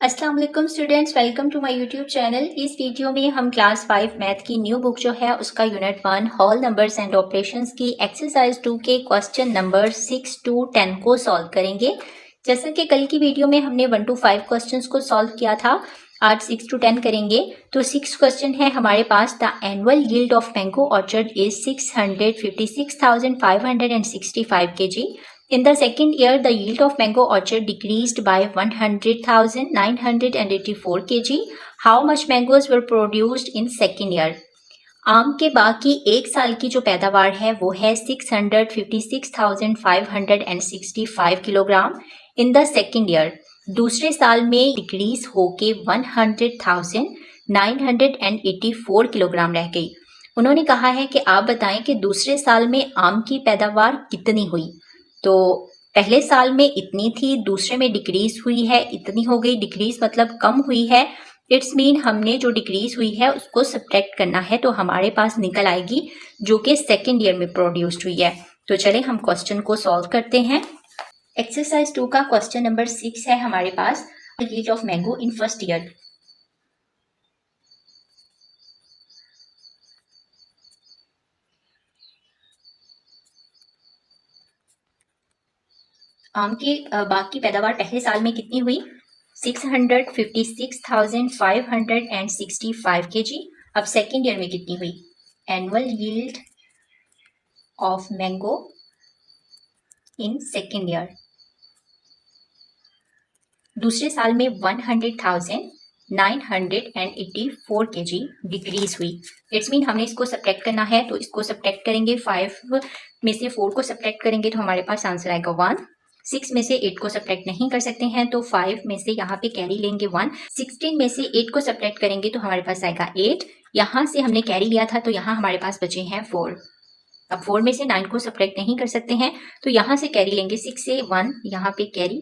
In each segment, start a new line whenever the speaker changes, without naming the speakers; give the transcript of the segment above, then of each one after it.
अस्सलाम वालेकुम students, welcome to my YouTube channel. इस वीडियो में हम क्लास 5 मैथ की न्यू बुक जो है उसका unit 1 whole numbers and operations की एक्सरसाइज 2 के क्वेश्चन नंबर 6 to 10 को सॉल्व करेंगे। जैसा कि कल की वीडियो में हमने 1 to 5 क्वेश्चंस को सॉल्व किया था, आज 6 to 10 करेंगे। तो 6 क्वेश्चन है हमारे पास। The annual yield of mango orchard is 656,565 kg. In the second year, the yield of mango orchard decreased by 100,984 kg. How much mangoes were produced in second year? आम के बाग की एक साल की जो पैदावार है वो है 656,565 kilogram. In the second year, दूसरे साल में डिक्रीज होके 100,984 किलोग्राम रह गई। उन्होंने कहा है कि आप बताएं कि दूसरे साल में आम की पैदावार कितनी हुई। तो पहले साल में इतनी थी, दूसरे में डिक्रीज हुई है, इतनी हो गई। डिक्रीज मतलब कम हुई है। इट्स मीन हमने जो डिक्रीज हुई है उसको सब्ट्रैक्ट करना है, तो हमारे पास निकल आएगी जो कि सेकेंड ईयर में प्रोड्यूस्ड हुई है। तो चले हम क्वेश्चन को सॉल्व करते हैं। एक्सरसाइज 2 का क्वेश्चन नंबर 6 है हमारे पास, yield of mango in first year. आम के बाग की पैदावार पहले साल में कितनी हुई? 656,565 kg। अब सेकेंड ईयर में कितनी हुई? Annual yield of mango in second year, दूसरे साल में 100,984 kg डिक्रीज हुई। इट्स मीन हमने इसको सब्ट्रैक्ट करना है, तो इसको सब्ट्रैक्ट करेंगे। 5 में से 4 को सब्ट्रैक्ट करेंगे तो हमारे पास आंसर आएगा 1। 6 में से 8 को सब्ट्रैक्ट नहीं कर सकते हैं, तो 5 में से यहाँ पे कैरी लेंगे 1। 16 में से 8 को सब्ट्रैक्ट करेंगे तो हमारे पास आएगा 8। यहाँ से हमने कैरी लिया था तो यहाँ हमारे पास बचे हैं 4। अब 4 में से 9 को सब्ट्रैक्ट नहीं कर सकते हैं, तो यहाँ से कैरी लेंगे 6 से 1, यहाँ पे कैरी,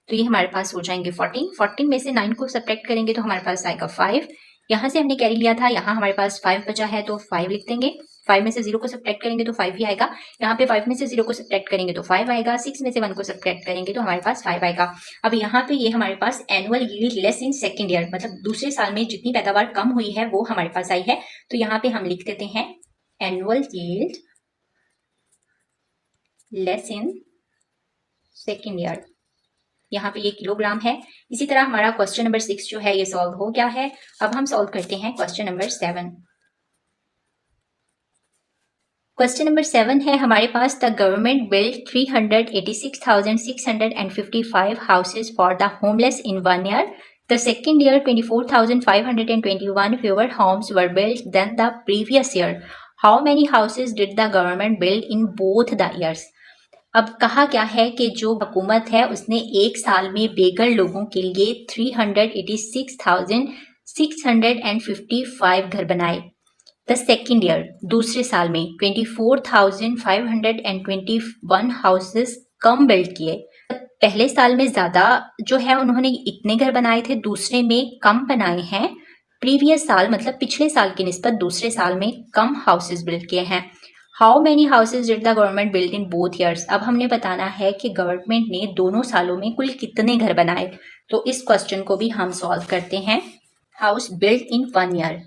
तो ये हमारे पास हो जाएंगे 14। 14 में से 9 को सब्ट्रैक्ट करेंगे तो हमारे पास आएगा 5। यहाँ से हमने कैरी लिया था, यहाँ हमारे पास 5 बचा है तो 5 लिख देंगे। 5 में से 0 को सब्ट्रैक्ट करेंगे तो 5 ही आएगा। यहाँ पे 5 में से 0 को सब्ट्रैक्ट करेंगे तो 5 आएगा। 6 में से 1 को सब्ट्रैक्ट करेंगे तो हमारे पास 5 आएगा। अब यहाँ पे ये हमारे पास annual yield less in second year, मतलब दूसरे साल में जितनी पैदावार कम हुई है वो हमारे पास आई है। तो यहाँ पे हम लिख देते हैं annual yield less in second year. यहाँ पे ये किलोग्राम है। इसी तरह हमारा क्वेश्चन नंबर 6 जो है ये सॉल्व हो गया है। अब हम सॉल्व करते हैं क्वेश्चन नंबर 7। क्वेश्चन नंबर 7 है हमारे पास, the government build 386,655 houses for the homeless in 1 year. The second year 24,521 fewer homes were built than the previous year. How many houses did the government build in both the years? अब कहा क्या है कि जो हुकूमत है उसने एक साल में बेघर लोगों के लिए 386,655 घर बनाए। द सेकेंड ईयर, दूसरे साल में 24,521 हाउसेस कम बिल्ड किए। पहले साल में ज्यादा जो है उन्होंने इतने घर बनाए थे, दूसरे में कम बनाए हैं। प्रीवियस साल मतलब पिछले साल की निस्बत दूसरे साल में कम हाउसेस बिल्ड किए हैं। How many houses did the government build in both years? अब हमने बताना है कि गवर्नमेंट ने दोनों सालों में कुल कितने घर बनाए। तो इस क्वेश्चन को भी हम सॉल्व करते हैं। हाउस बिल्ड इन 1 year,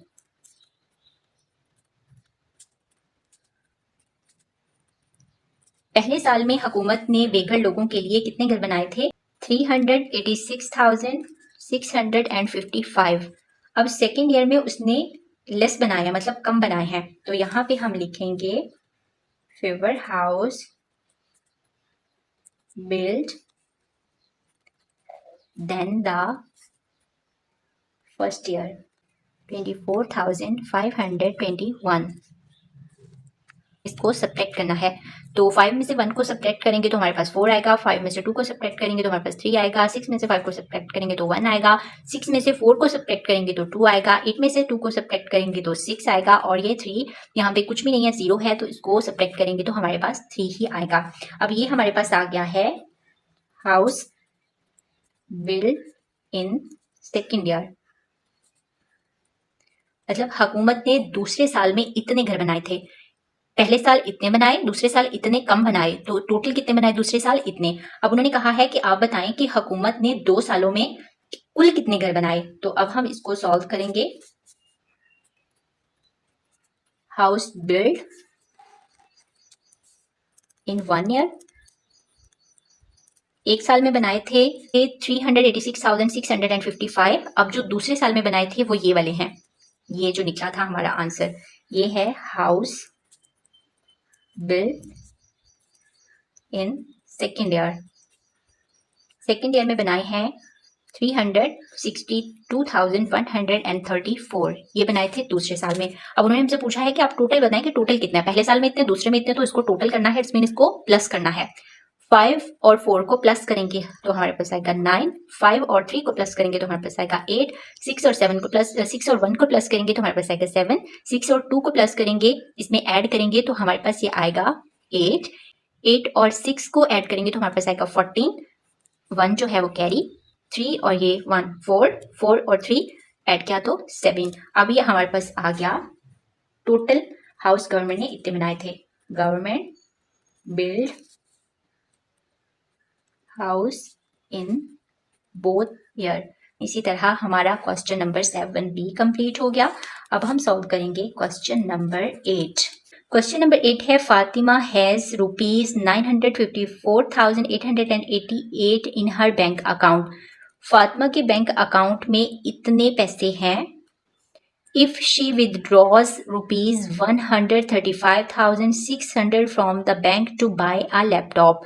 पहले साल में हुकूमत ने बेघर लोगों के लिए कितने घर बनाए थे? 386,655। अब सेकेंड ईयर में उसने लेस बनाया मतलब कम बनाए हैं, तो यहाँ पे हम लिखेंगे fewer house build than the first year 24,521। इसको सब्ट्रैक्ट करना है, तो 5 में से 1 को सब्ट्रैक्ट करेंगे तो हमारे पास 4 आएगा। 5 में से 2 को सब्ट्रैक्ट करेंगे तो हमारे पास 3 आएगा। 6 में से 5 को सब्ट्रैक्ट करेंगे तो 1 आएगा। 6 में से 4 को सब्ट्रैक्ट करेंगे तो 2 आएगा। 8 में से 2 को सब्ट्रैक्ट करेंगे तो 6 आएगा। और ये 3 यहाँ पे कुछ भी नहीं है, 0 है, तो इसको सब्ट्रैक्ट करेंगे तो हमारे पास 3 ही आएगा। अब ये हमारे पास आ गया है house build in second year, मतलब हुकूमत ने दूसरे साल में इतने घर बनाए थे। पहले साल इतने बनाए, दूसरे साल इतने कम बनाए, तो टोटल कितने बनाए दूसरे साल? इतने। अब उन्होंने कहा है कि आप बताएं कि हुकूमत ने 2 सालों में कुल कितने घर बनाए। तो अब हम इसको सॉल्व करेंगे। हाउस बिल्ड इन 1 ईयर, एक साल में बनाए थे 386,655। अब जो दूसरे साल में बनाए थे वो ये वाले हैं। ये जो निकला था हमारा आंसर, ये है house build in second year. Second year में बनाए हैं 362,134, ये बनाए थे दूसरे साल में। अब उन्होंने हमसे पूछा है कि आप टोटल बताएं कि टोटल कितना है। पहले साल में इतने, दूसरे में इतने, तो इसको टोटल करना है, इसमें इसको प्लस करना है। 5 और 4 को प्लस करेंगे तो हमारे पास आएगा 9, 5 और 3 को प्लस करेंगे तो हमारे पास आएगा 8, 6 और 7 को प्लस 6 और 1 को प्लस करेंगे तो हमारे पास आएगा 7, 6 और 2 को प्लस करेंगे, इसमें ऐड करेंगे तो हमारे पास ये आएगा 8, 8 और 6 को ऐड करेंगे तो हमारे पास आएगा 14, 1 जो है वो कैरी, 3 और ये 1 4, 4 और 3 ऐड किया तो 7। अब ये हमारे पास आ गया टोटल हाउस गवर्नमेंट ने इतने बनाए थे। Government build house in both year. इसी तरह हमारा क्वेश्चन नंबर 7B कंप्लीट हो गया। अब हम सॉल्व करेंगे क्वेश्चन नंबर 8। क्वेश्चन नंबर 8 है Fatima has ₹954,888 in her bank account. Fatima के बैंक अकाउंट में इतने पैसे हैं। If she withdraws ₹135,600 from the bank to buy a laptop.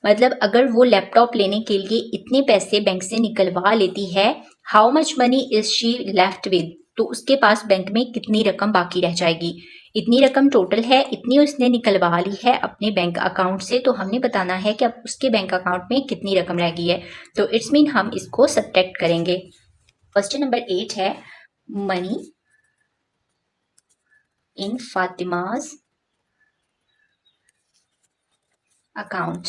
मतलब अगर वो लैपटॉप लेने के लिए इतने पैसे बैंक से निकलवा लेती है, how much money is she left with, तो उसके पास बैंक में कितनी रकम बाकी रह जाएगी। इतनी रकम टोटल है, इतनी उसने निकलवा ली है अपने बैंक अकाउंट से, तो हमने बताना है कि अब उसके बैंक अकाउंट में कितनी रकम रह गई है। तो इट्स मीन हम इसको सब्ट्रैक्ट करेंगे। क्वेश्चन नंबर 8 है मनी इन फातिमा's अकाउंट।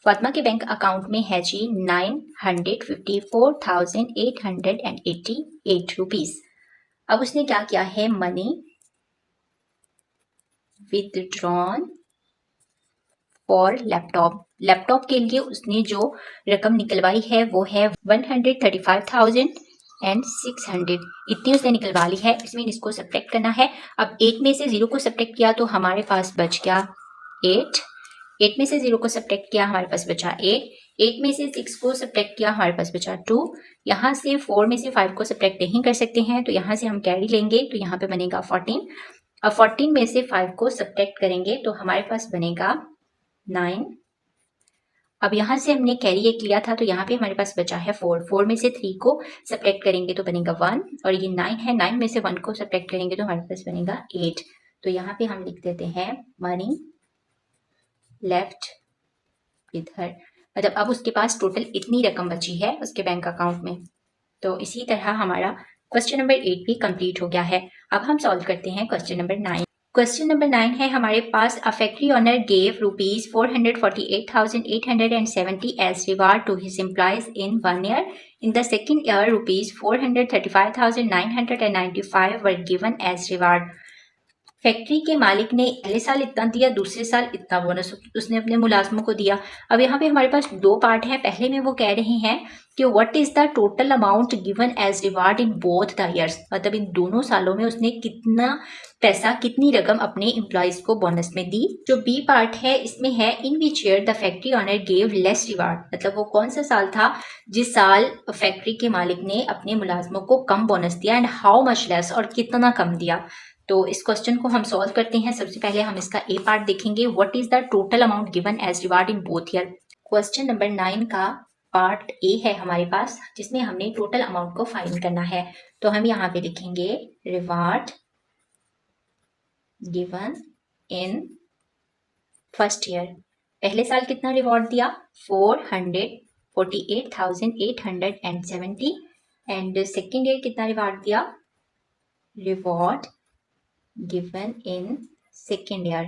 फातिमा के बैंक अकाउंट में है जी 954,888 रुपीज। अब उसने क्या किया है, money withdrawn for laptop. Laptop के लिए उसने जो रकम निकलवाई है वो है 135,600, इतनी उसने निकलवा ली है। इसमें इसको सब्ट्रैक्ट करना है। अब 8 में से 0 को सब्ट्रैक्ट किया तो हमारे पास बच गया 8, 8 में से 0 को सब्ट्रैक्ट किया हमारे पास बचा 8, 8 में से 6 को सब्ट्रैक्ट किया हमारे पास बचा 2, यहाँ से 4 में से 5 को सब्ट्रैक्ट नहीं कर सकते हैं तो यहाँ से हम कैरी लेंगे तो यहाँ पे बनेगा 14। अब 14 में से 5 को सब्ट्रैक्ट करेंगे तो हमारे पास बनेगा 9। अब यहाँ से हमने कैरी एक लिया था तो यहाँ पे हमारे पास बचा है 4, 4 में से 3 को सब्ट्रैक्ट करेंगे तो बनेगा 1 और ये 9 है, 9 में से 1 को सब्ट्रैक्ट करेंगे तो हमारे पास बनेगा 8। तो यहाँ पे हम लिख देते हैं मनी लेफ्ट विद हर, मतलब अब उसके पास टोटल इतनी रकम बची है उसके बैंक अकाउंट में। तो इसी तरह हमारा क्वेश्चन नंबर 8 भी कंप्लीट हो गया है। अब हम सॉल्व करते हैं क्वेश्चन नंबर 9। क्वेश्चन नंबर 9 है हमारे पास a factory owner gave ₹448,870 as reward to his employees in 1 year. In the second year ₹435,995 were given as reward. Factory के मालिक ने पहले साल इतना दिया, दूसरे साल इतना बोनस उसने अपने मुलाजमों को दिया। अब यहाँ पे हमारे पास 2 पार्ट है। पहले में वो कह रहे हैं कि what is the total amount given as reward in both the years, मतलब इन दोनों सालों में उसने कितना पैसा, कितनी रकम अपने एम्प्लॉयज को बोनस में दी। जो बी पार्ट है इसमें है in which year the factory owner gave less reward, मतलब वो कौन सा साल था जिस साल फैक्ट्री के मालिक ने अपने मुलाजमों को कम बोनस दिया एंड हाउ मच लेस, और कितना कम दिया। तो इस क्वेश्चन को हम सॉल्व करते हैं। सबसे पहले हम इसका ए पार्ट देखेंगे, what is the total amount given as reward in both year. Question number 9 का पार्ट ए है हमारे पास जिसमें हमने टोटल अमाउंट को फाइंड करना है। तो हम यहाँ पे लिखेंगे reward given in first year. पहले साल कितना रिवॉर्ड दिया, 448,870 एंड सेकेंड ईयर कितना रिवॉर्ड दिया, reward given in second year।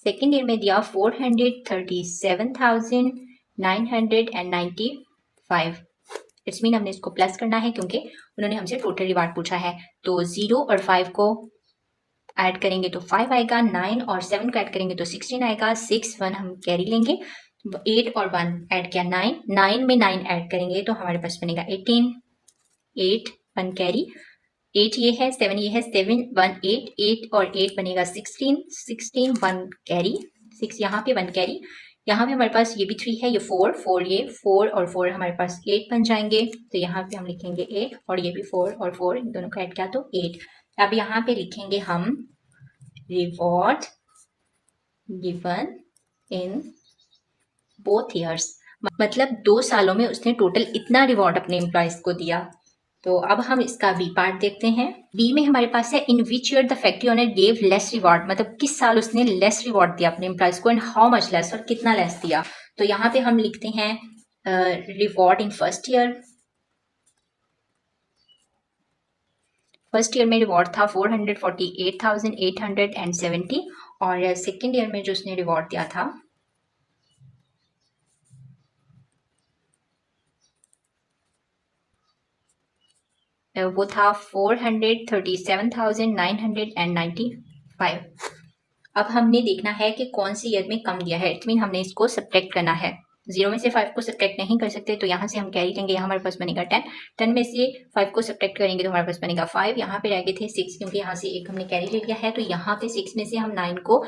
Second year में दिया 437,995। इट्स मीन हमने इसको प्लस करना है क्योंकि उन्होंने हमसे टोटल रिवार्ड पूछा है। तो 0 और 5 को ऐड करेंगे तो 5 आएगा, 9 और 7 को ऐड करेंगे तो 16 आएगा, 6 1 हम कैरी लेंगे, 8 और 1 ऐड किया 9, 9 में 9 ऐड करेंगे तो हमारे पास बनेगा 18, 8 1 कैरी, 8 ये है, 7 ये है, 7 1 8, 8 और 8 बनेगा 16, 16 1 कैरी, 6 यहाँ पे 1 कैरी, यहाँ पे हमारे पास ये भी 3 है, ये 4 4 ये 4 और 4 हमारे पास 8 बन जाएंगे। तो यहाँ पे हम लिखेंगे 8 और ये भी 4 और 4 इन दोनों को ऐड किया तो 8। अब यहाँ पे लिखेंगे हम reward given in both years, मतलब 2 सालों में उसने टोटल इतना रिवॉर्ड अपने एम्प्लॉयज को दिया। तो अब हम इसका बी पार्ट देखते हैं। बी में हमारे पास है in which year the factory owner gave less reward, मतलब किस साल उसने लेस रिवॉर्ड दिया अपने एम्प्लॉयज को एंड हाउ मच लेस, और कितना लेस दिया। तो यहाँ पे हम लिखते हैं reward in first year. First year में रिवॉर्ड था 448,870 और सेकेंड ईयर में जो उसने रिवॉर्ड दिया था वो था 437,995। अब हमने देखना है कि कौन सी ईयर में कम दिया है, इट मीन हमने इसको सब्ट्रैक्ट करना है। 0 में से 5 को सब्ट्रैक्ट नहीं कर सकते तो यहाँ से हम कैरी लेंगे, यहाँ हमारे पास बनेगा 10, 10 में से 5 को सब्ट्रैक्ट करेंगे तो हमारे पास बनेगा 5, यहाँ पे रह गए थे 6 क्योंकि यहाँ से एक हमने कैरी ले लिया है, तो यहाँ पे 6 में से हम 9 को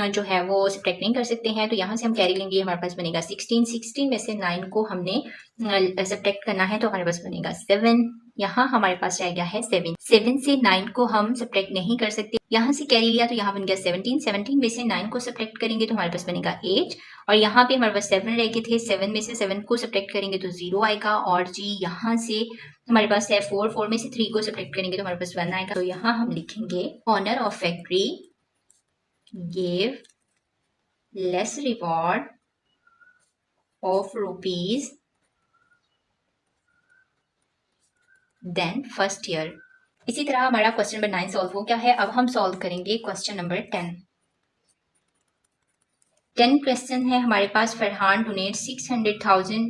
जो है वो सब्ट्रैक्ट नहीं कर सकते हैं, तो यहाँ से हम कैरी लेंगे, हमारे पास बनेगा 16, 16 में से 9 को हमने सब्ट्रैक्ट करना है तो हमारे पास बनेगा 7, यहाँ हमारे पास रह गया है 7, 7 से 9 को हम सब्ट्रैक्ट नहीं कर सकते, यहाँ से कैरी लिया तो यहाँ बन गया 17, 17 में से 9 को सब्ट्रैक्ट करेंगे तो हमारे पास बनेगा 8 और यहाँ पे हमारे पास 7 रह गए थे, 7 में से 7 को सब्ट्रैक्ट करेंगे तो 0 आएगा और जी यहाँ से हमारे पास है 4, 4 में से 3 को सब्ट्रैक्ट करेंगे तो हमारे पास 1 आएगा। तो यहाँ हम लिखेंगे owner of factory gave less reward of rupees then first year. इसी तरह हमारा क्वेश्चन नंबर 9 सॉल्व हो गया है। अब हम सॉल्व करेंगे क्वेश्चन नंबर 10। 10 क्वेश्चन है हमारे पास। Farhan donate 600,000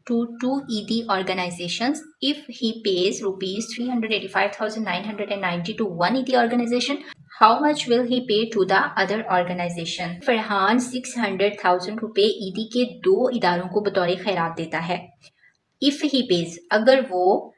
to 2 ED organizations. If he pays rupees 385,990 to one ED organization, how much will he pay to the other organization? Farhan 600,000 रुपए ED के 2 इदारों को बतौर खैरात देता है। If he pays, अगर वो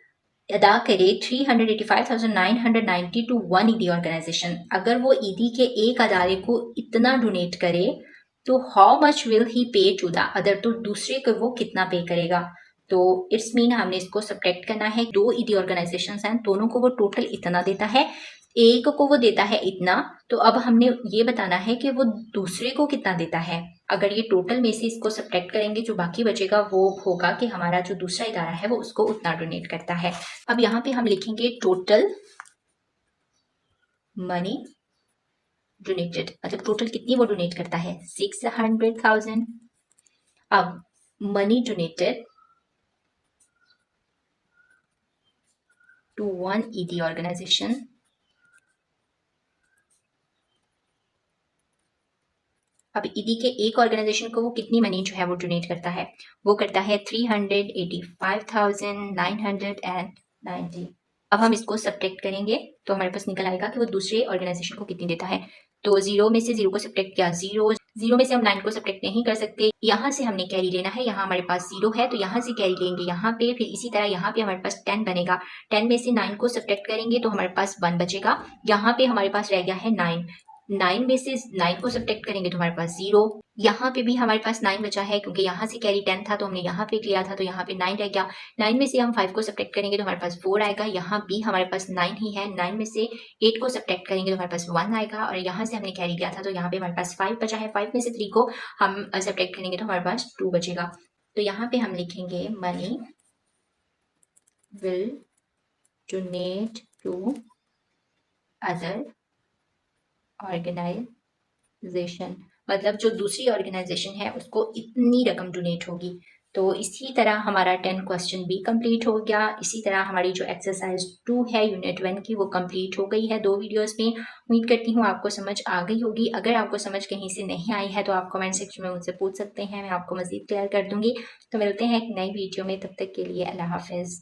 अदा करे 385,990 टू वन ईडी ऑर्गेनाइजेशन, अगर वो ईडी के एक अदारे को इतना डोनेट करे तो हाउ मच विल ही पे टू द अदर, तो दूसरे को वो कितना पे करेगा। तो इट्स मीन हमने इसको सब्ट्रैक्ट करना है। 2 ईडी ऑर्गेनाइजेशंस हैं, दोनों को वो टोटल इतना देता है, एक को वो देता है इतना, तो अब हमने ये बताना है कि वो दूसरे को कितना देता है। अगर ये टोटल में से इसको सब्ट्रैक्ट करेंगे जो बाकी बचेगा वो होगा कि हमारा जो दूसरा इदारा है वो उसको उतना डोनेट करता है। अब यहाँ पे हम लिखेंगे टोटल मनी डोनेटेड, मतलब टोटल कितनी वो डोनेट करता है 600,000। अब money donated to one ED organisation, अब ईडी के एक ऑर्गेनाइजेशन को वो कितनी मनी जो है वो डोनेट करता है, वो करता है 385,990। अब हम इसको सब्ट्रैक्ट करेंगे तो हमारे पास निकल आएगा कि वो दूसरे ऑर्गेनाइजेशन को कितनी देता है। तो 0 में से 0 को सब्ट्रैक्ट किया 0, 0 में से हम 9 को सब्ट्रैक्ट नहीं कर सकते, यहाँ से हमने कैरी लेना है, यहाँ हमारे पास 0 है तो यहाँ से कैरी लेंगे यहाँ पे, फिर इसी तरह यहाँ पे हमारे पास 10 बनेगा, 10 में से 9 को सब्ट्रैक्ट करेंगे तो हमारे पास 1 बचेगा, यहाँ पे हमारे पास रह गया है 9, 9 में से 9 को सब्ट्रैक्ट करेंगे तो हमारे पास 0, यहाँ पे भी हमारे पास 9 बचा है क्योंकि यहाँ से कैरी 10 था तो हमने यहाँ पे लिया था तो यहाँ पे 9 रह गया, 9 में से हम 5 को सब्ट्रैक्ट करेंगे तो हमारे पास 4 आएगा, यहाँ भी हमारे पास 9 ही है, 9 में से 8 को सब्ट्रैक्ट करेंगे तो हमारे पास 1 आएगा और यहाँ से हमने कैरी लिया था तो यहाँ पे हमारे पास 5 बचा है, 5 में से 3 को हम सब्ट्रैक्ट करेंगे तो हमारे पास 2 बचेगा। तो यहाँ पे हम लिखेंगे money will donate to other organisation, मतलब जो दूसरी ऑर्गेनाइजेशन है उसको इतनी रकम डोनेट होगी। तो इसी तरह हमारा 10 क्वेश्चन भी कंप्लीट हो गया। इसी तरह हमारी जो एक्सरसाइज 2 है यूनिट 1 की वो कंप्लीट हो गई है 2 वीडियोस में। उम्मीद करती हूँ आपको समझ आ गई होगी। अगर आपको समझ कहीं से नहीं आई है तो आप कमेंट सेक्शन में मुझसे पूछ सकते हैं, मैं आपको मज़ीद क्लियर कर दूंगी। तो मिलते हैं एक नई वीडियो में, तब तक के लिए अल्लाह हाफिज़।